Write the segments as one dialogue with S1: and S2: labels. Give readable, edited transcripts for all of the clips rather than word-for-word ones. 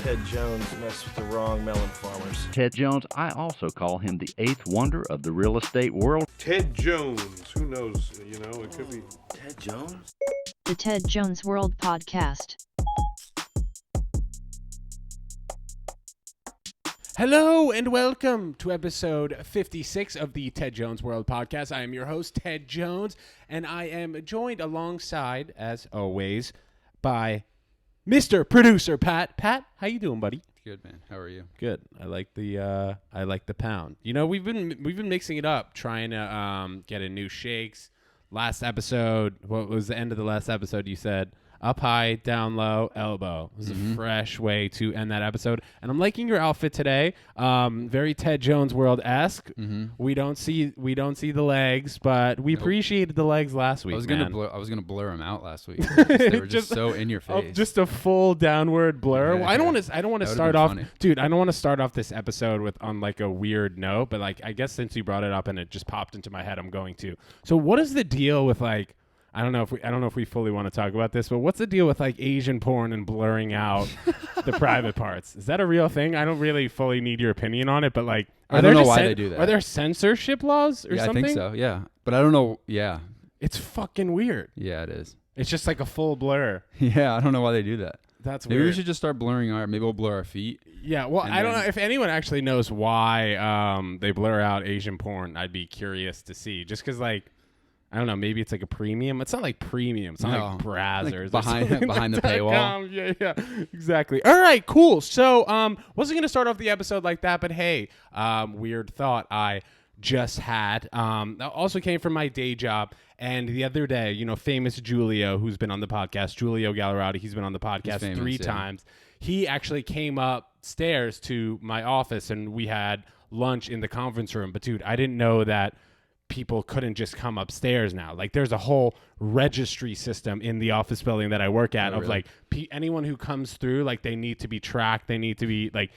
S1: Ted Jones messed with the wrong melon farmers.
S2: Ted Jones, I also call him the eighth wonder of the real estate world.
S3: Ted Jones, who knows, it could be.
S1: Ted Jones?
S4: The Ted Jones World Podcast.
S5: Hello and welcome to episode 56 of the Ted Jones World Podcast. I am your host, Ted Jones, and I am joined alongside, as always, by Mr. Producer Pat. Pat, how you doing, buddy?
S6: Good, man. How are you?
S5: Good. I like the pound. You know, we've been mixing it up, trying to get in new shakes. Last episode, what was the end of the last episode? You said up high, down low, elbow. It was a fresh way to end that episode. And I'm liking your outfit today. Very Ted Jones World-esque. We don't see the legs, but we appreciated the legs last week.
S6: I was gonna blur them out last week. They were just so in your face.
S5: Just a full downward blur.
S6: Yeah,
S5: well, I don't want to start off,
S6: funny.
S5: dude. I don't want to start off this episode on like a weird note, but like I guess since you brought it up and it just popped into my head, I'm going to. So what is the deal with like? I don't know if we fully want to talk about this, but what's the deal with like Asian porn and blurring out the private parts? Is that a real thing? I don't really fully need your opinion on it, but like,
S6: I don't know why they do that.
S5: Are there censorship laws or something?
S6: I think so. Yeah, but I don't know. Yeah,
S5: it's fucking weird.
S6: Yeah, it is.
S5: It's just like a full blur.
S6: Yeah, I don't know why they do that.
S5: That's
S6: maybe
S5: weird.
S6: we should just start blurring our. Maybe we'll blur our feet.
S5: Yeah, well, I don't know if anyone actually knows why they blur out Asian porn. I'd be curious to see, just because like. I don't know. Maybe it's like a premium. It's not like premium. It's not like Brazzers.
S6: Like behind the paywall.
S5: Yeah, exactly. All right, cool. So, wasn't gonna start off the episode like that, but hey, weird thought I just had. That also came from my day job. And the other day, famous Giulio, who's been on the podcast, Giulio Gallerati, he's been on the podcast
S6: famous,
S5: 3 times. He actually came upstairs to my office, and we had lunch in the conference room. But dude, I didn't know that people couldn't just come upstairs now. Like there's a whole registry system in the office building that I work at of
S6: really?
S5: Like anyone who comes through, like they need to be tracked. They need to be like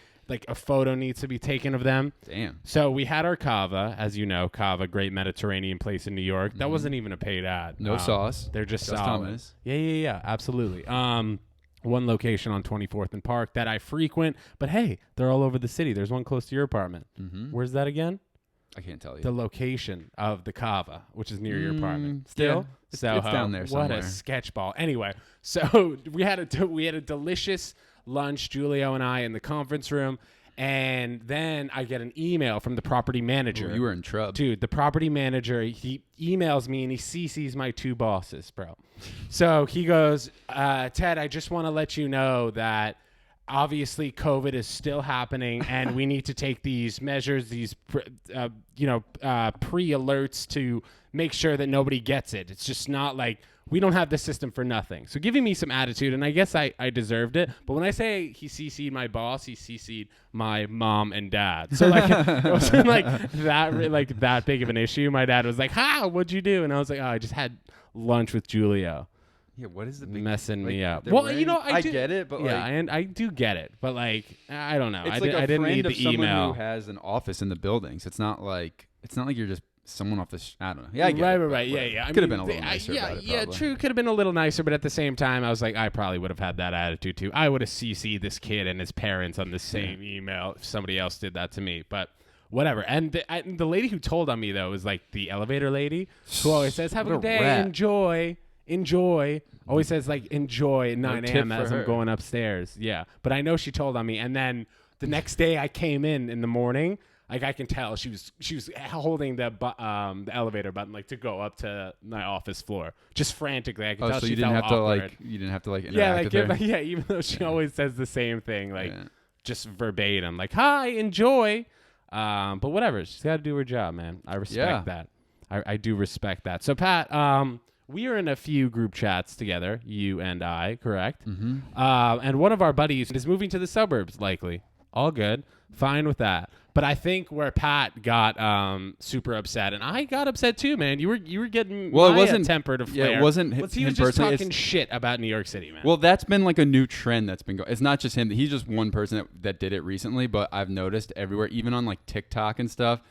S5: a photo needs to be taken of them.
S6: Damn.
S5: So we had our Cava, as you know, Cava, great Mediterranean place in New York. That wasn't even a paid ad.
S6: No sauce.
S5: They're just solid.
S6: Thomas.
S5: Yeah, absolutely. One location on 24th and Park that I frequent, but hey, they're all over the city. There's one close to your apartment. Where's that again?
S6: I can't tell you.
S5: The location of the Cava, which is near your apartment. Still?
S6: Yeah, it's down there somewhere.
S5: What a sketchball. Anyway, so we had a delicious lunch, Giulio and I, in the conference room, and then I get an email from the property manager.
S6: Ooh, you were in trouble.
S5: Dude, the property manager, he emails me and he CCs my 2 bosses, bro. So he goes, Ted, I just want to let you know that obviously COVID is still happening and we need to take these measures, these pre-alerts to make sure that nobody gets it. It's just not like we don't have the system for nothing. So giving me some attitude, and I guess I deserved it. But when I say he CC'd my boss, he CC'd my mom and dad. So like it wasn't like that big of an issue. My dad was like, what'd you do? And I was like, I just had lunch with Giulio.
S6: Yeah, what is the big
S5: messing me up?
S6: Well, I get it, but
S5: yeah, and I do get it, but like I don't know.
S6: It's
S5: I didn't need the
S6: someone
S5: email.
S6: who has an office in the building, so it's not like you're just someone off the. I don't know. Yeah, I get it,
S5: Right. Yeah.
S6: Could have been a little nicer. About it,
S5: yeah, true. Could have been a little nicer, but at the same time, I was like, I probably would have had that attitude too. I would have CC'd this kid and his parents on the same email if somebody else did that to me, but. Whatever. And the lady who told on me, though, was like the elevator lady who always says, have a good day,
S6: rat.
S5: enjoy. Always says, like, enjoy at 9 a.m. as I'm
S6: her.
S5: going upstairs. Yeah. But I know she told on me. And then the next day I came in the morning, like, I can tell she was holding the elevator button, like, to go up to my office floor. Just frantically. I could tell
S6: so
S5: she
S6: you didn't
S5: felt
S6: have
S5: awkward.
S6: you didn't have to, like, interact with her?
S5: Yeah, even though she always says the same thing, like, just verbatim. Like, hi, enjoy. But whatever, she's got to do her job, man. I respect that. I do respect that. So, Pat, we are in a few group chats together, you and I, correct? Mm-hmm. And one of our buddies is moving to the suburbs, likely. All good. Fine with that. But I think where Pat got super upset, and I got upset too, man. You were getting
S6: it wasn't
S5: temper to flare.
S6: Yeah, it wasn't
S5: he
S6: him
S5: was just
S6: personally.
S5: talking shit about New York City, man.
S6: Well, that's been like a new trend that's been going. It's not just him. He's just one person that did it recently, but I've noticed everywhere, even on like TikTok and stuff.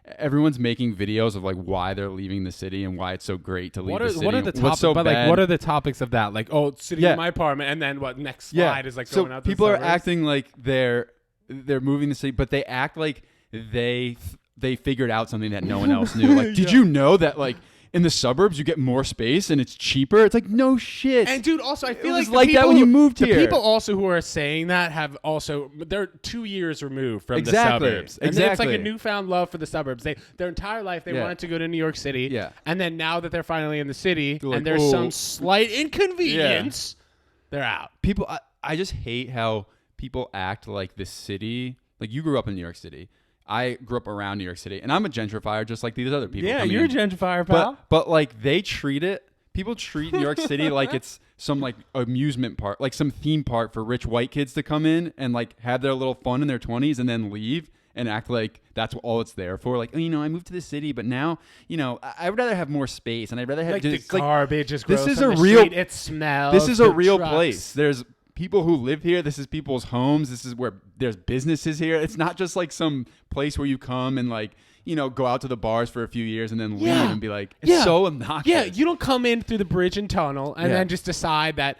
S6: everyone's making videos of like why they're leaving the city and why it's so great to leave the city.
S5: What are the topics?
S6: What's so
S5: but
S6: bad?
S5: like, what are the topics of that? Like, oh, sitting
S6: Yeah.
S5: in my apartment, and then what? Next slide is like
S6: so
S5: going out. To
S6: people
S5: the
S6: are
S5: suburbs.
S6: acting like they're moving the city, but they act like they figured out something that no one else knew. Like, did you know that like in the suburbs you get more space and it's cheaper? It's like, no shit.
S5: And dude, also I feel
S6: was
S5: like
S6: like that when you moved
S5: the
S6: here.
S5: people also who are saying that have also they're 2 years removed from the suburbs. And then it's like a newfound love for the suburbs. Their entire life they wanted to go to New York City.
S6: Yeah.
S5: And then now that they're finally in the city
S6: They're like,
S5: and there's
S6: "Oh."
S5: some slight inconvenience, they're out.
S6: People, I just hate how people act like the city. Like, you grew up in New York City. I grew up around New York City, and I'm a gentrifier just like these other people.
S5: Yeah,
S6: coming
S5: you're a
S6: in.
S5: gentrifier, pal.
S6: But like people treat New York City like it's some like amusement park, like some theme park for rich white kids to come in and like have their little fun in their 20s and then leave and act like that's all it's there for. Like, oh, you know, I moved to the city, but now, you know, I would rather have more space and I'd rather have
S5: like
S6: just,
S5: the garbage is gross.
S6: This is
S5: on
S6: a
S5: the
S6: real.
S5: street. It smells.
S6: This is a
S5: the
S6: real
S5: trucks.
S6: place. There's people who live here. This is people's homes. This is where there's businesses here. It's not just like some place where you come and like, you know, go out to the bars for a few years and then leave and be like, it's so obnoxious.
S5: Yeah, you don't come in through the bridge and tunnel and then just decide that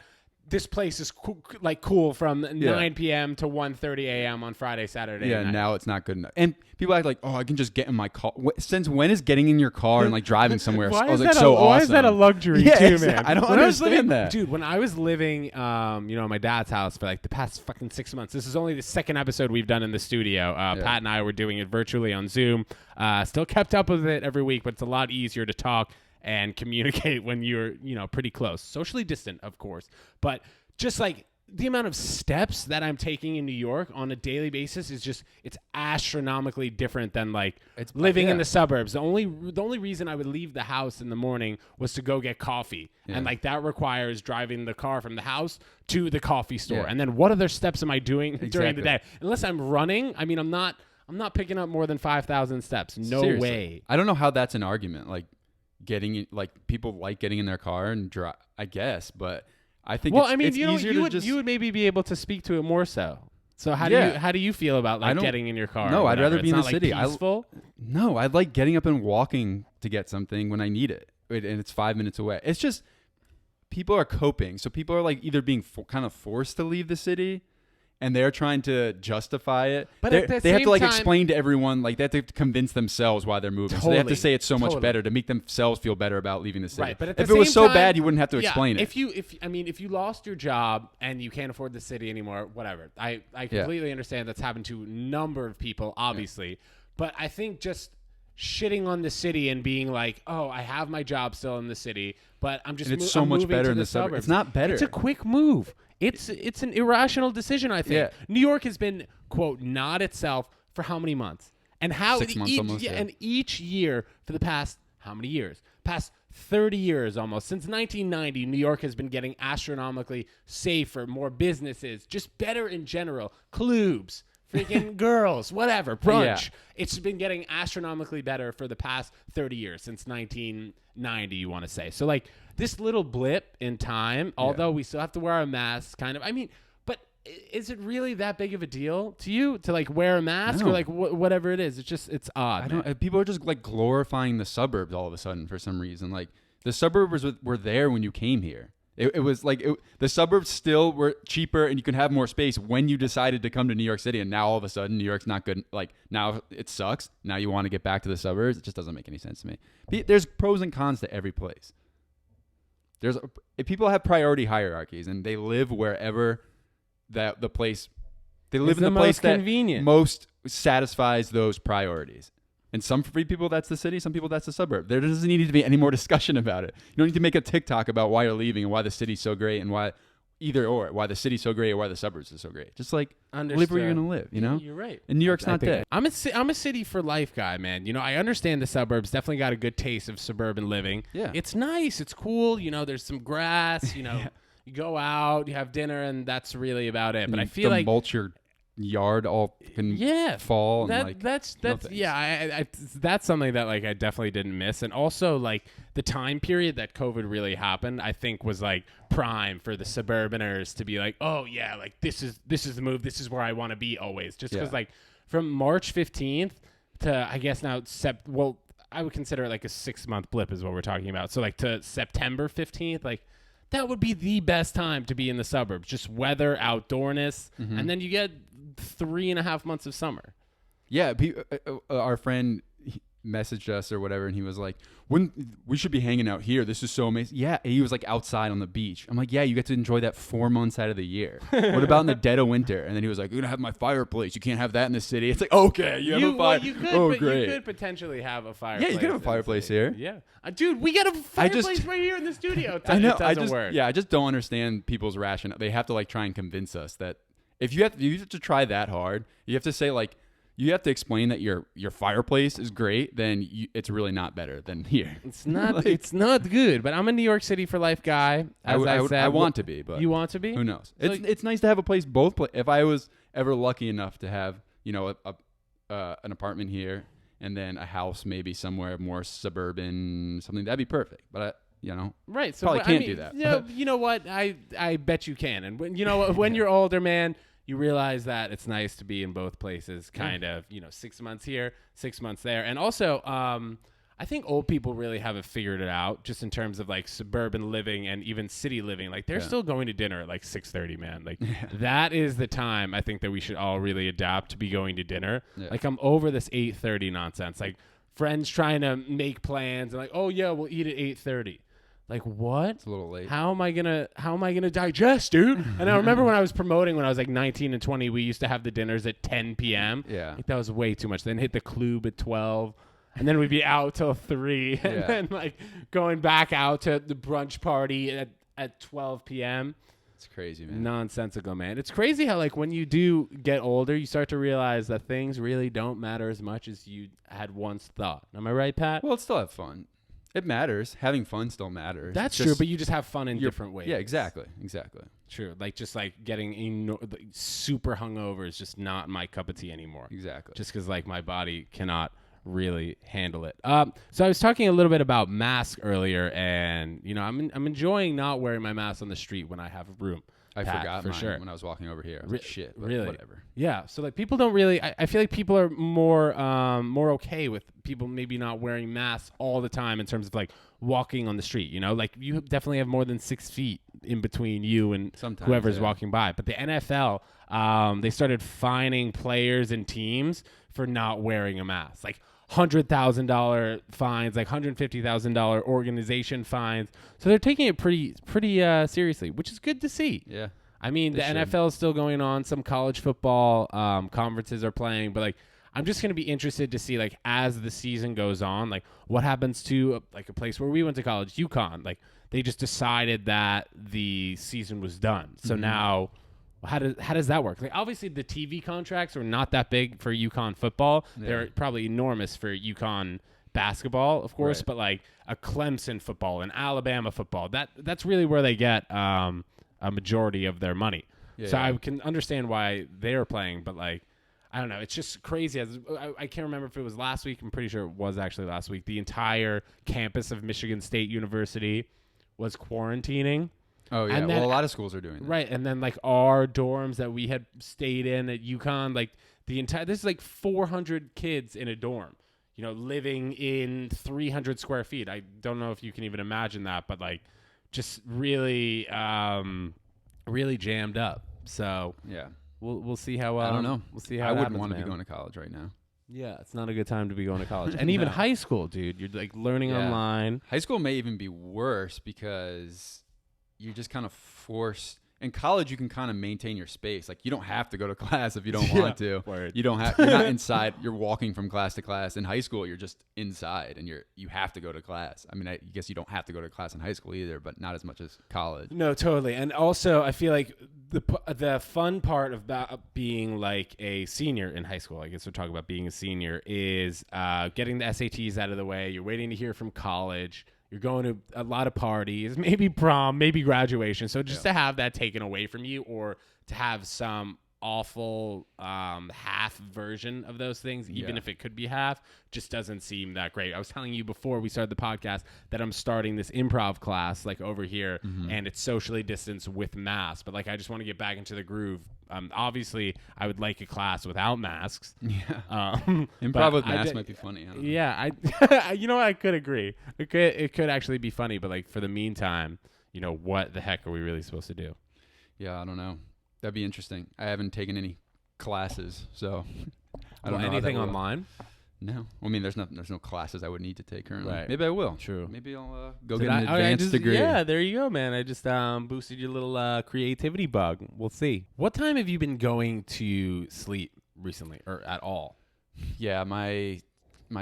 S5: this place is cool from 9 p.m. to 1:30 a.m. on Friday, Saturday.
S6: Yeah,
S5: night.
S6: now it's not good enough. And people act like, oh, I can just get in my car. Since when is getting in your car and like driving somewhere
S5: Why
S6: awesome?
S5: Why is that a luxury too, man?
S6: I don't understand that.
S5: Dude, when I was living, at my dad's house for like the past fucking 6 months, this is only the second episode we've done in the studio. Pat and I were doing it virtually on Zoom. Still kept up with it every week, but it's a lot easier to talk and communicate when you're, pretty close. Socially distant, of course. But just like the amount of steps that I'm taking in New York on a daily basis is just, it's astronomically different than like living in the suburbs. The only reason I would leave the house in the morning was to go get coffee. Yeah. And like that requires driving the car from the house to the coffee store. Yeah. And then what other steps am I doing during the day? Unless I'm running, I mean, I'm not picking up more than 5,000 steps. No
S6: Seriously.
S5: way.
S6: I don't know how that's an argument. Like people like getting in their car and drive, I guess, but I think it's easier to just...
S5: you would maybe be able to speak to it more so. So how do you feel about like getting in your car?
S6: No, I'd rather be in the city.
S5: Peaceful?
S6: No, I'd like getting up and walking to get something when I need it, and it's 5 minutes away. It's just people are coping. So people are like either being kind of forced to leave the city, and they're trying to justify it. But they have to like explain to everyone, like they have to convince themselves why they're moving. So they have to say it's so much better to make themselves feel better about leaving the city.
S5: Right, but
S6: if it was so bad, you wouldn't have to explain it.
S5: If you lost your job and you can't afford the city anymore, whatever. I completely understand that's happened to a number of people, obviously. Yeah. But I think just shitting on the city and being like, oh, I have my job still in the city, but I'm just
S6: it's so much better in the suburbs. It's not better.
S5: It's a quick move. It's an irrational decision, I think. Yeah. New York has been, quote, not itself for how many months? And how
S6: 6 months almost.
S5: And each year for the past how many years? Past 30 years almost. Since 1990, New York has been getting astronomically safer, more businesses, just better in general. Clubs, freaking girls, whatever, brunch. Yeah. It's been getting astronomically better for the past 30 years, since 1990, you want to say. So, like, this little blip in time, although we still have to wear a mask, kind of, I mean, but is it really that big of a deal to you to, like, wear a mask or, like, whatever it is? It's odd.
S6: People are just, like, glorifying the suburbs all of a sudden for some reason. Like, the suburbs were there when you came here. It was like the suburbs still were cheaper and you could have more space when you decided to come to New York City, and now all of a sudden New York's not good. Like, now it sucks. Now you want to get back to the suburbs. It just doesn't make any sense to me. There's pros and cons to every place. If people have priority hierarchies and they live wherever the place they live in the place that most satisfies those priorities. And some free people, that's the city. Some people, that's the suburb. There doesn't need to be any more discussion about it. You don't need to make a TikTok about why you're leaving and why the city's so great and why the city's so great or why the suburbs are so great. Just like live where you're going to live, you know?
S5: You're right.
S6: And New York's not dead.
S5: I'm a city for life guy, man. I understand the suburbs. Definitely got a good taste of suburban living. Yeah. It's nice. It's cool. There's some grass, You go out, you have dinner, and that's really about it. But I feel like
S6: mulch your yard all can fall.
S5: That's something that like I definitely didn't miss. And also like the time period that COVID really happened, I think was like prime for the suburbaners to be like, oh yeah, like this is the move. This is where I want to be always. Just because like from March 15th to, I guess now, I would consider it like a 6-month blip is what we're talking about. So like to September 15th, like that would be the best time to be in the suburbs. Just weather, outdoorness, and then you get 3.5 months of summer.
S6: Yeah, our friend messaged us or whatever, and he was like, we should be hanging out here. This is so amazing. Yeah, he was like outside on the beach. I'm like, yeah, you get to enjoy that 4 months out of the year. What about in the dead of winter? And then he was like, you're going to have my fireplace. You can't have that in the city. It's like, okay, you have a fire.
S5: You could,
S6: oh,
S5: but
S6: great.
S5: You could potentially have a fireplace.
S6: Yeah, you could have a fireplace here.
S5: Yeah. Dude, we got a fireplace right here in the studio.
S6: I know.
S5: It doesn't work.
S6: Yeah, I just don't understand people's rationale. They have to like try and convince us that if you have to try that hard, you have to say like, you have to explain that your fireplace is great, then it's really not better than here.
S5: It's not like, it's not good, but I'm a New York City for life guy. As I said,
S6: I want to be, but
S5: you want to be?
S6: Who knows?
S5: So
S6: It's nice to have a place if I was ever lucky enough to have, an apartment here and then a house maybe somewhere more suburban, something that'd be perfect. But
S5: right. So
S6: probably can't do that.
S5: Yeah, you know what? I bet you can. And when you're older, man, you realize that it's nice to be in both places, kind of, 6 months here, 6 months there. And also, I think old people really haven't figured it out just in terms of like suburban living and even city living. Like they're still going to dinner at like 6:30, man. Like that is the time I think that we should all really adapt to be going to dinner. Yeah. Like I'm over this 8:30 nonsense. Like friends trying to make plans and like, oh yeah, we'll eat at 8:30. Like what?
S6: It's a little late.
S5: How am I gonna digest, dude? And I remember when I was promoting when I was like 19 and 20, we used to have the dinners at 10 p.m.
S6: Yeah,
S5: like that was way too much. Then hit the club at 12, and then we'd be out till 3, and then like going back out to the brunch party at 12 p.m.
S6: It's crazy, man.
S5: Nonsensical, man. It's crazy how like when you do get older, you start to realize that things really don't matter as much as you had once thought. Am I right, Pat?
S6: Well, still have fun. It matters. Having fun still matters.
S5: That's true, but you just have fun in different ways.
S6: Yeah, exactly.
S5: True. Like just like getting super hungover is just not my cup of tea anymore.
S6: Exactly.
S5: Just because like my body cannot really handle it. So I was talking a little bit about masks earlier, and I'm enjoying not wearing my mask on the street when I have room.
S6: I forgot
S5: for
S6: mine
S5: sure
S6: when I was walking over here. I was like, shit, but
S5: really?
S6: Whatever.
S5: Yeah. So like people don't really. I feel like people are more okay with people maybe not wearing masks all the time in terms of like walking on the street. Like you definitely have more than 6 feet in between you and whoever's walking by. But the NFL, they started fining players and teams for not wearing a mask. Like $100,000 fines, like $150,000 organization fines. So they're taking it pretty seriously, which is good to see.
S6: Yeah.
S5: I mean, the NFL is still going on. Some college football conferences are playing, but like I'm just going to be interested to see like as the season goes on, like what happens to like a place where we went to college, UConn. Like they just decided that the season was done. So now how does that work? Like obviously the TV contracts are not that big for UConn football. Yeah. They're probably enormous for UConn basketball, of course, but like a Clemson football, an Alabama football, that's really where they get a majority of their money. Yeah, so I can understand why they're playing, but like I don't know. It's just crazy. I can't remember if it was last week. I'm pretty sure it was actually last week. The entire campus of Michigan State University was quarantining.
S6: Oh, yeah. Well, a lot of schools are doing that.
S5: Right. And then, like, our dorms that we had stayed in at UConn, like, this is like 400 kids in a dorm, living in 300 square feet. I don't know if you can even imagine that, but, like, just really, really jammed up. So,
S6: yeah.
S5: We'll see how.
S6: I don't know.
S5: We'll see how.
S6: I wouldn't want to be going to college right now.
S5: Yeah, it's not a good time to be going to college, and even high school, dude. You're like learning online.
S6: High school may even be worse because you're just kind of forced. In college, you can kind of maintain your space. Like you don't have to go to class if you don't want to.
S5: Word.
S6: You don't have. You're not inside. You're walking from class to class. In high school, you're just inside, and you have to go to class. I mean, I guess you don't have to go to class in high school either, but not as much as college.
S5: No, totally. And also, I feel like the fun part about being like a senior in high school, I guess we're talking about being a senior, is getting the SATs out of the way. You're waiting to hear from college. You're going to a lot of parties, maybe prom, maybe graduation. So just to have that taken away from you or to have some awful half version of those things, even if it could be half, just doesn't seem that great. I was telling you before we started the podcast that I'm starting this improv class like over here, and it's socially distanced with masks, but like I just want to get back into the groove. Obviously, I would like a class without masks.
S6: Yeah. Improv with masks might be funny. I don't know.
S5: Yeah, you know what? I could agree. It could actually be funny, but like for the meantime, you know, what the heck are we really supposed to do?
S6: Yeah, I don't know. That'd be interesting. I haven't taken any classes, so I don't know.
S5: Anything online?
S6: No. I mean, there's no classes I would need to take currently.
S5: Right.
S6: Maybe I will.
S5: True.
S6: Maybe I'll go get an advanced degree.
S5: Yeah, there you go, man. I just boosted your little creativity bug. We'll see. What time have you been going to sleep recently, or at all?
S6: Yeah, my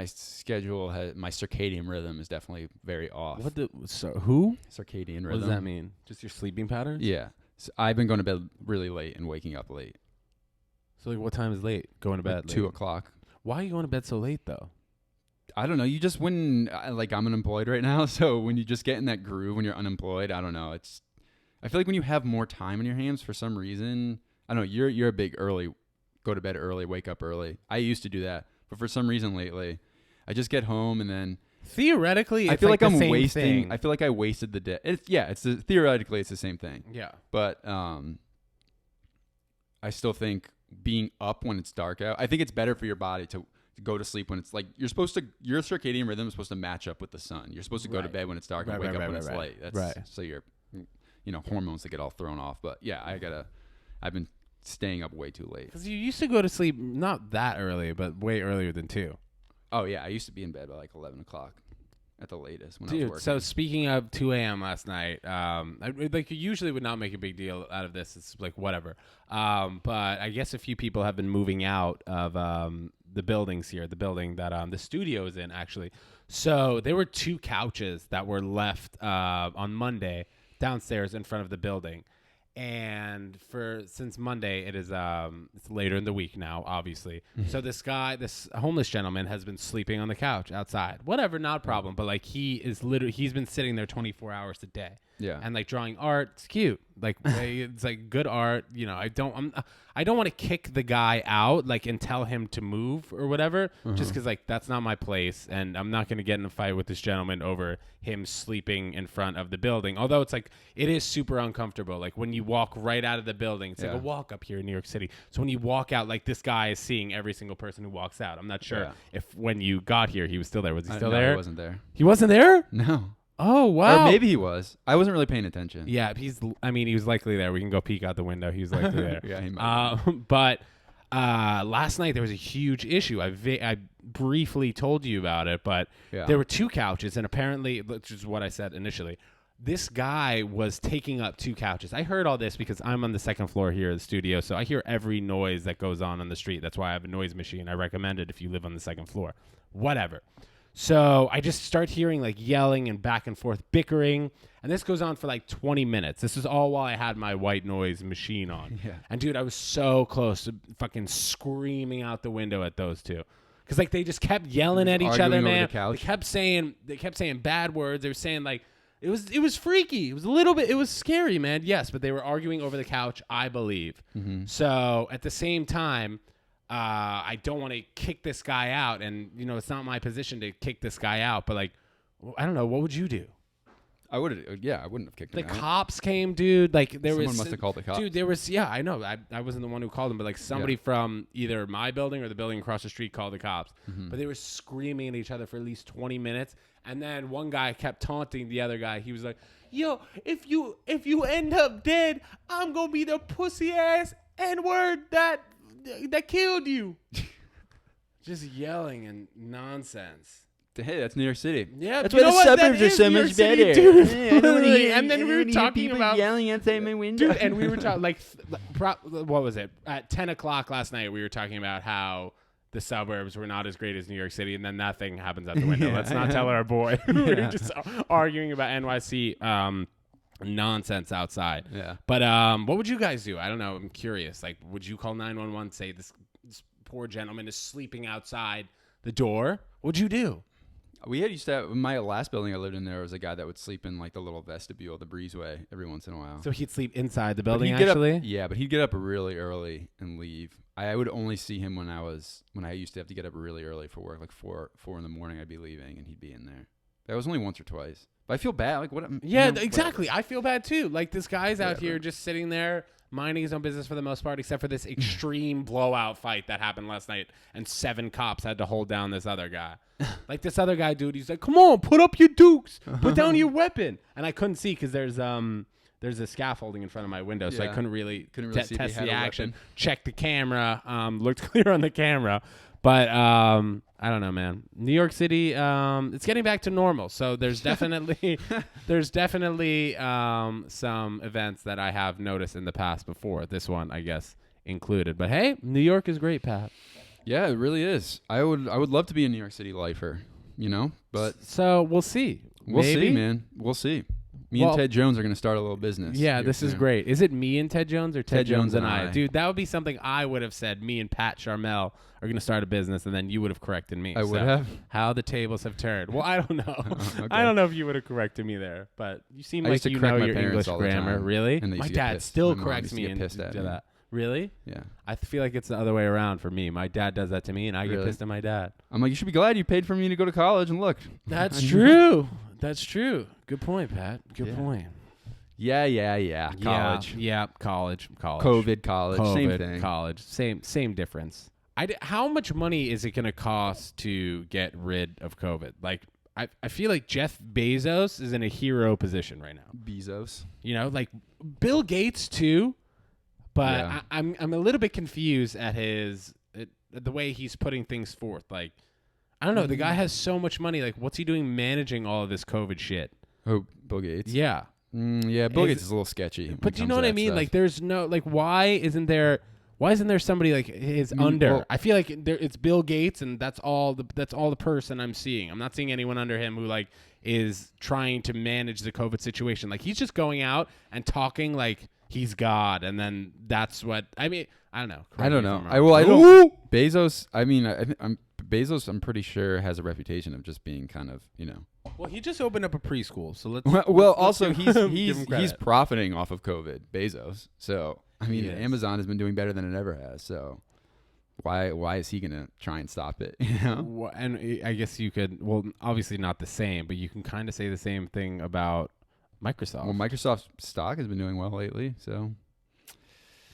S6: schedule my circadian rhythm is definitely very off.
S5: Who?
S6: Circadian rhythm.
S5: What does that mean? Just your sleeping patterns?
S6: Yeah. So I've been going to bed really late and waking up late.
S5: So like, what time is late? Going to bed
S6: like 2 o'clock.
S5: Why are you going to bed so late though?
S6: I don't know. You just I'm unemployed right now, so when you just get in that groove when you're unemployed, I don't know. I feel like when you have more time in your hands for some reason, I don't know. You're a big early, go to bed early, wake up early. I used to do that, but for some reason lately, I just get home and then
S5: theoretically,
S6: I feel like I'm wasting.
S5: Thing.
S6: I feel like I wasted the day. Theoretically, it's the same thing.
S5: Yeah.
S6: But I still think being up when it's dark out, I think it's better for your body to go to sleep when it's like your circadian rhythm is supposed to match up with the sun. You're supposed to go to bed when it's dark and wake up when it's light. That's so your hormones that get all thrown off. But yeah, I've been staying up way too late.
S5: Because you used to go to sleep not that early, but way earlier than 2.
S6: Oh yeah, I used to be in bed by like 11 o'clock at the latest when I was working.
S5: So speaking of 2 a.m. last night, I usually would not make a big deal out of this. It's like whatever. But I guess a few people have been moving out of the buildings here, the building that the studio is in actually. So there were 2 couches that were left on Monday downstairs in front of the building. And since Monday, it is it's later in the week now, obviously. So this homeless gentleman has been sleeping on the couch outside. Whatever, not a problem. But like he's been sitting there 24 hours a day.
S6: Yeah.
S5: And like drawing art. It's cute. Like it's like good art. You know, I don't want to kick the guy out like and tell him to move or whatever. Just because like that's not my place, and I'm not going to get in a fight with this gentleman over him sleeping in front of the building. Although it's like it is super uncomfortable. Like when you walk right out of the building, it's like a walk up here in New York City. So when you walk out, like this guy is seeing every single person who walks out. I'm not sure if when you got here he was still there. Was he still there?
S6: He wasn't there.
S5: He wasn't there?
S6: No.
S5: Oh, wow.
S6: Or maybe he was. I wasn't really paying attention.
S5: Yeah, he was likely there. We can go peek out the window. He was likely there.
S6: Yeah, he might
S5: but last night there was a huge issue. I briefly told you about it, but there were 2 couches, and apparently, which is what I said initially, this guy was taking up 2 couches. I heard all this because I'm on the 2nd floor here at the studio, so I hear every noise that goes on the street. That's why I have a noise machine. I recommend it if you live on the 2nd floor. Whatever. So I just start hearing like yelling and back and forth bickering. And this goes on for like 20 minutes. This is all while I had my white noise machine on. Yeah. And dude, I was so close to fucking screaming out the window at those 2. Cause like they just kept yelling at each other, man. They kept saying bad words. They were saying like, it was freaky. It was a little bit, it was scary, man. Yes. But they were arguing over the couch, I believe. Mm-hmm. So at the same time, I don't want to kick this guy out, and you know it's not my position to kick this guy out. But like, I don't know, what would you do?
S6: I wouldn't have kicked him out.
S5: The cops came, dude. Like
S6: someone must have called the cops.
S5: Dude, there was I know. I wasn't the one who called them, but like somebody from either my building or the building across the street called the cops. Mm-hmm. But they were screaming at each other for at least 20 minutes, and then one guy kept taunting the other guy. He was like, "Yo, if you end up dead, I'm gonna be the pussy ass N-word that killed you." Just yelling and nonsense.
S6: Hey, that's New York City.
S5: Yeah,
S6: that's why the suburbs are so much better.
S5: Dude. And then we were talking about
S6: yelling outside my window.
S5: Dude, and we were talking what was it? At 10 o'clock last night, we were talking about how the suburbs were not as great as New York City, and then that thing happens out the window. Let's not tell our boy. We were just arguing about NYC nonsense outside.
S6: Yeah.
S5: But what would you guys do? I don't know. I'm curious. Like, would you call 911? Say this poor gentleman is sleeping outside the door. What'd you do?
S6: We used to have, my last building I lived in, there was a guy that would sleep in like the little vestibule, the breezeway, every once in a while.
S5: So he'd sleep inside the
S6: But
S5: building,
S6: he'd get up-
S5: actually?
S6: yeah, but he'd get up really early and leave. I would only see him when I used to have to get up really early for work, like 4 in the morning. I'd be leaving and he'd be in there. That was only once or twice. But I feel bad. Like what?
S5: Yeah,
S6: you know,
S5: exactly. I feel bad too. Like this guy's out
S6: Whatever.
S5: here just sitting there minding his own business for the most part, except for this extreme blowout fight that happened last night, and 7 cops had to hold down this other guy. Like this other guy, dude, he's like, "Come on, put up your dukes, put down your weapon," and I couldn't see because there's a scaffolding in front of my window, so I
S6: Yeah.
S5: couldn't really
S6: see if he
S5: test
S6: had
S5: the
S6: a
S5: action.
S6: weapon.
S5: Check the camera, looked clear on the camera, but I don't know, man. New York City, it's getting back to normal, so there's definitely some events that I have noticed in the past before. This one, I guess, included. But hey, New York is great, Pat.
S6: Yeah, it really is. I would love to be a New York City lifer, you know, but
S5: So we'll see.
S6: we'll
S5: Maybe?
S6: see, man. We'll see. Me
S5: Well-
S6: and Ted Jones are going to start a little business.
S5: Yeah,
S6: here
S5: this is
S6: soon.
S5: great. Is it me and Ted Jones or Ted Jones and I?
S6: I.
S5: Dude, that would be something I would have said. Me and Pat Charmel are going to start a business, and then you would have corrected me.
S6: I would
S5: So,
S6: have.
S5: How the tables have turned. Well, I don't know.
S6: Okay.
S5: I don't know if you would have corrected me there, but you seem
S6: I
S5: like
S6: used to
S5: you
S6: correct
S5: know
S6: my
S5: your
S6: parents
S5: English
S6: all the
S5: grammar.
S6: time,
S5: Really?
S6: and they
S5: My
S6: used to get
S5: dad
S6: pissed.
S5: still
S6: My mom
S5: corrects
S6: used to
S5: me
S6: get
S5: and
S6: pissed at
S5: do
S6: me.
S5: that. Really?
S6: Yeah.
S5: I feel like it's the other way around for me. My dad does that to me, and I get
S6: Really?
S5: pissed at my dad.
S6: I'm like, you should be glad you paid for me to go to college, and look.
S5: That's true. That's true. Good point, Pat. Good
S6: Yeah.
S5: point.
S6: Yeah. College.
S5: Yeah, college.
S6: COVID, college. Same thing.
S5: College. Same difference. How much money is it going to cost to get rid of COVID? Like, I feel like Jeff Bezos is in a hero position right now.
S6: Bezos.
S5: You know, like Bill Gates too. But
S6: Yeah.
S5: I'm a little bit confused at the way he's putting things forth. Like, I don't know. The guy has so much money. Like, what's he doing managing all of this COVID shit?
S6: Oh, Bill Gates.
S5: Yeah.
S6: Yeah, Bill
S5: Is-
S6: Gates is a little sketchy. when
S5: But
S6: it
S5: do you
S6: comes
S5: know
S6: to
S5: what I
S6: that
S5: mean?
S6: stuff.
S5: Like, there's no like, why isn't there somebody like his under?
S6: well-
S5: I feel like it's Bill Gates, and that's all the person I'm seeing. I'm not seeing anyone under him who like is trying to manage the COVID situation. Like, he's just going out and talking like he's God, and then that's what I mean. I don't know.
S6: I don't know.
S5: I don't.
S6: Bezos. I mean, Bezos. I'm pretty sure has a reputation of just being kind of, you know.
S5: Well, he just opened up a preschool, so let's.
S6: Well,
S5: let's
S6: also
S5: give him
S6: he's
S5: credit.
S6: profiting off of COVID. Bezos. So I mean,
S5: He is.
S6: Amazon has been doing better than it ever has. So why is he gonna try and stop it? You know.
S5: And I guess you could. Well, obviously not the same, but you can kind of say the same thing about Microsoft.
S6: Well, Microsoft's stock has been doing well lately. So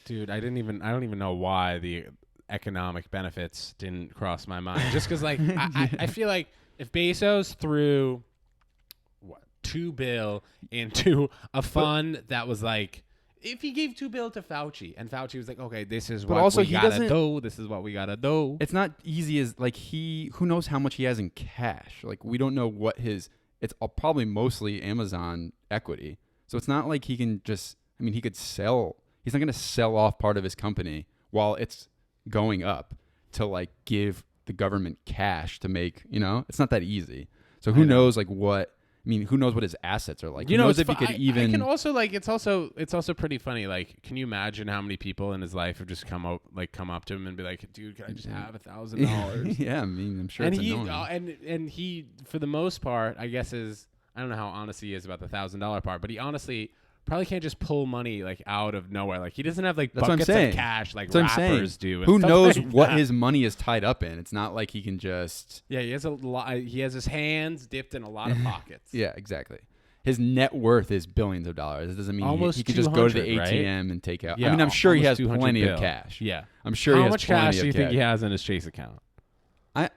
S5: Dude, I don't even know why the economic benefits didn't cross my mind. Just because, like, I feel like if Bezos threw $2 billion into a fund that was like, if he gave $2 billion to Fauci, and Fauci was like, okay, this is
S6: But
S5: what
S6: also
S5: we
S6: he
S5: gotta
S6: doesn't-
S5: do. This is what we gotta do.
S6: it's not easy as like who knows how much he has in cash. Like we don't know what it's probably mostly Amazon equity. So it's not like he can just, I mean, he could sell. He's not going to sell off part of his company while it's going up to like give the government cash to make, you know, it's not that easy. So who knows like what, I mean, who knows what his assets are like?
S5: You
S6: who
S5: know,
S6: knows
S5: it's
S6: if he
S5: fu-
S6: could
S5: I
S6: even,
S5: can also like it's also pretty funny. Like, can you imagine how many people in his life have just come up to him and be like, "Dude, can I just have $1,000?"
S6: yeah, I mean, I'm sure
S5: and
S6: it's
S5: he
S6: annoying.
S5: and he, for the most part, I guess I don't know how honest he is about the $1,000 part, but he honestly probably can't just pull money like out of nowhere. Like, he doesn't have like
S6: That's what I'm
S5: buckets
S6: saying.
S5: of cash like
S6: That's what I'm saying.
S5: rappers do. and
S6: Who
S5: stuff
S6: knows
S5: like
S6: what
S5: that.
S6: his money is tied up in? It's not like he can just.
S5: Yeah, he has a lot. He has his hands dipped in a lot of pockets.
S6: Yeah, exactly. His net worth is billions of dollars. It doesn't mean
S5: Almost
S6: he could just go to the
S5: 200, right?
S6: ATM and take out.
S5: Yeah,
S6: I mean, I'm sure he has
S5: almost 200
S6: plenty
S5: bill.
S6: of cash.
S5: Yeah,
S6: I'm sure
S5: how
S6: he has
S5: much
S6: plenty
S5: cash
S6: of
S5: do you think
S6: cash.
S5: he has in his Chase account?
S6: I'm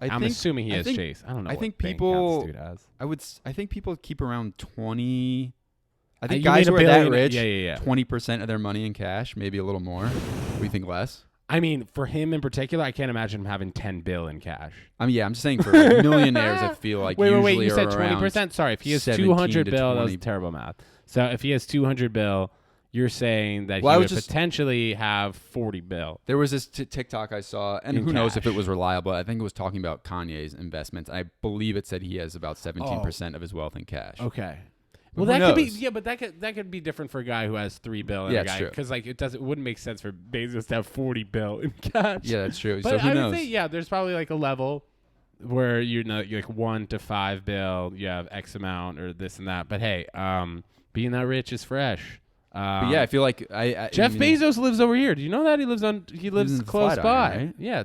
S5: I'm assuming he
S6: I
S5: has
S6: think-
S5: Chase. I don't know.
S6: I
S5: what
S6: think
S5: bank
S6: people-
S5: accounts this dude has.
S6: I think people keep around 20. I think
S5: You
S6: guys
S5: mean
S6: who
S5: a
S6: are that
S5: billion-
S6: rich,
S5: yeah.
S6: 20% of their money in cash, maybe a little more. We think less.
S5: I mean, for him in particular, I can't imagine him having $10 billion in cash.
S6: I mean, yeah, I'm just saying for like millionaires, I feel like
S5: wait,
S6: usually
S5: you
S6: are
S5: said
S6: around
S5: 20%? Sorry, if he has
S6: 17
S5: 200
S6: to
S5: bill, that was
S6: 20.
S5: terrible math. So if he has 200 bill, you're saying that
S6: Well, I
S5: he
S6: was
S5: would
S6: just-
S5: potentially have 40 bill.
S6: There was this TikTok I saw, and
S5: In
S6: who knows if
S5: cash.
S6: it was reliable. I think it was talking about Kanye's investments. I believe it said he has about 17% of his wealth in cash.
S5: Okay.
S6: But
S5: Well,
S6: who
S5: that could be
S6: knows?
S5: but that could be different for a guy who has 3 bill and
S6: Yeah,
S5: a
S6: it's
S5: guy
S6: true.
S5: because like it wouldn't make sense for Bezos to have 40 bill in cash.
S6: Yeah, that's true.
S5: But
S6: so who
S5: I
S6: knows?
S5: would say there's probably like a level. where you're like 1 to 5 bill, you have X amount or this and that. But hey, being that rich is fresh.
S6: But yeah, I feel like
S5: Jeff Bezos lives over here. Do you know that he lives
S6: in
S5: close
S6: Flatiron,
S5: by?
S6: right?
S5: Yeah,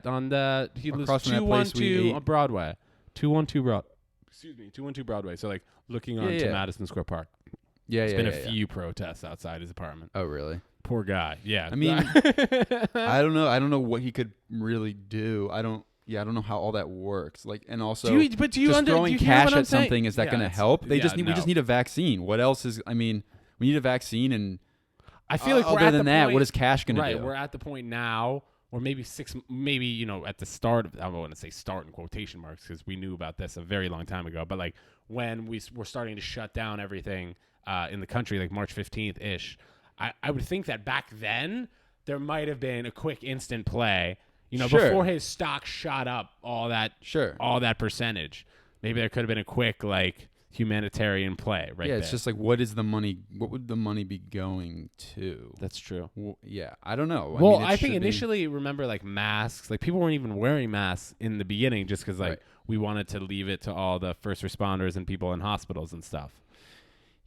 S5: he lives
S6: Across from that place we
S5: 212
S6: ate.
S5: on Broadway. 212 Broadway. So like looking on to Madison Square Park.
S6: Yeah,
S5: There's been a few protests outside his apartment.
S6: Oh, really?
S5: Poor guy. Yeah.
S6: I mean, I don't know. I don't know what he could really do. I don't know how all that works. Like, and also, throwing cash at something, is that going to help? We just need a vaccine. What else is? I mean, we need a vaccine, and
S5: I feel like
S6: other than that, what is cash going to do?
S5: Right. We're at the point now, or maybe at the start of, I don't want to say start in quotation marks because we knew about this a very long time ago, but like when we were starting to shut down everything in the country, like March 15th ish. I would think that back then there might have been a quick instant play, before his stock shot up all that percentage. Maybe there could have been a quick like humanitarian play, right?
S6: Yeah, it's just like what would the money be going to?
S5: That's true.
S6: Well, yeah, I don't know.
S5: I think initially, remember like masks, like people weren't even wearing masks in the beginning just because like we wanted to leave it to all the first responders and people in hospitals and stuff.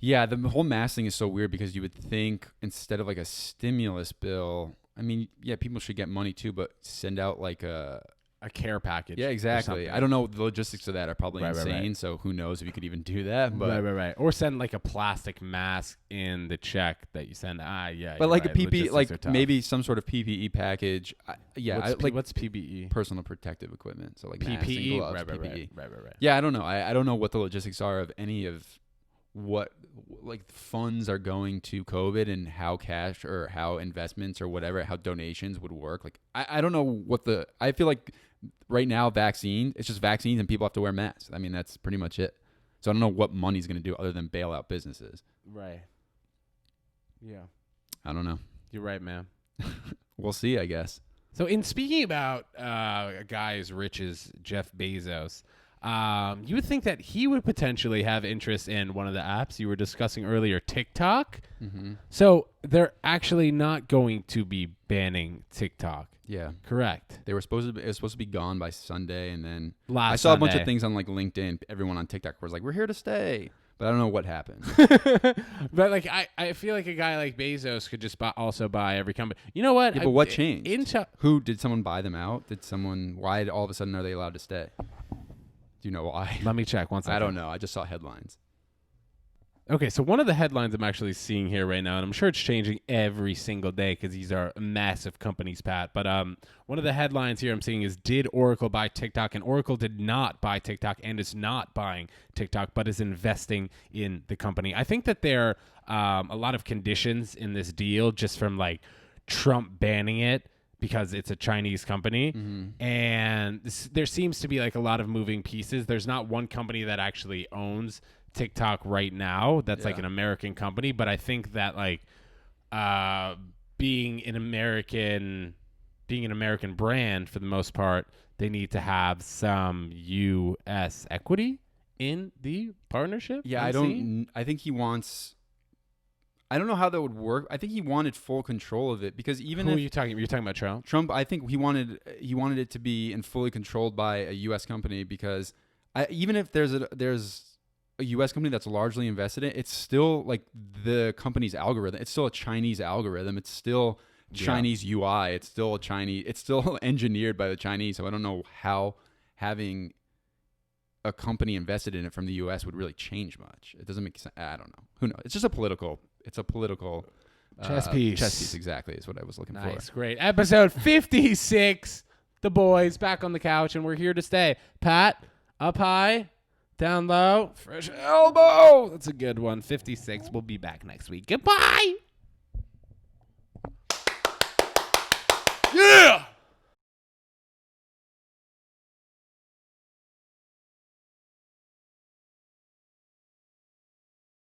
S6: Yeah, the whole mask thing is so weird because you would think instead of like a stimulus bill, I mean, yeah, people should get money too, but send out like a
S5: care package.
S6: Yeah, exactly. I don't know. The logistics of that are probably insane,
S5: right.
S6: So who knows if you could even do that. But
S5: right. Or send like a plastic mask in the check that you send.
S6: But like a PPE, like maybe some sort of PPE package.
S5: What's PPE?
S6: Personal protective equipment. So like
S5: PPE,
S6: masks and gloves,
S5: PPE. Right.
S6: Yeah, I don't know. I don't know what the logistics are of any of what like funds are going to COVID and how cash or how investments or whatever, how donations would work. Like I don't know I feel like right now it's just vaccines and people have to wear masks. I mean, that's pretty much it. So I don't know what money's going to do other than bail out businesses.
S5: Right. Yeah.
S6: I don't know.
S5: You're right, man.
S6: We'll see, I guess.
S5: So in speaking about a guy as rich as Jeff Bezos, you would think that he would potentially have interest in one of the apps you were discussing earlier, TikTok. Mm-hmm. So they're actually not going to be banning TikTok.
S6: Yeah,
S5: correct.
S6: It was supposed to be gone by Sunday, and then
S5: I
S6: saw a bunch of things on like LinkedIn. Everyone on TikTok was like, "We're here to stay," but I don't know what happened.
S5: But like, I feel like a guy like Bezos could just also buy every company. You know what?
S6: Yeah, but what changed? Who did someone buy them out? Why all of a sudden are they allowed to stay? Do you know why?
S5: Let me check one second.
S6: I don't know. I just saw headlines.
S5: Okay, so one of the headlines I'm actually seeing here right now, and I'm sure it's changing every single day because these are massive companies, Pat. But one of the headlines here I'm seeing is, did Oracle buy TikTok? And Oracle did not buy TikTok and is not buying TikTok, but is investing in the company. I think that there are a lot of conditions in this deal just from like Trump banning it, because it's a Chinese company. Mm-hmm. And there seems to be like a lot of moving pieces. There's not one company that actually owns TikTok right now that's like an American company. But I think that like being an American brand for the most part, they need to have some U.S. equity in the partnership.
S6: Yeah, I think he wants... I don't know how that would work. I think he wanted full control of it because even
S5: Who are you talking? You're talking about Trump?
S6: Trump, I think he wanted it to be fully controlled by a U.S. company because even if there's a U.S. company that's largely invested in it, it's still like the company's algorithm. It's still a Chinese algorithm. It's still Chinese UI. It's still engineered by the Chinese. So I don't know how having a company invested in it from the U.S. would really change much. It doesn't make sense. I don't know. Who knows? It's just a political
S5: chess piece.
S6: Chess piece, exactly, is what I was looking for.
S5: Nice, great. Episode 56. The boys back on the couch, and we're here to stay. Pat, up high, down low, fresh elbow. That's a good one. 56. We'll be back next week. Goodbye.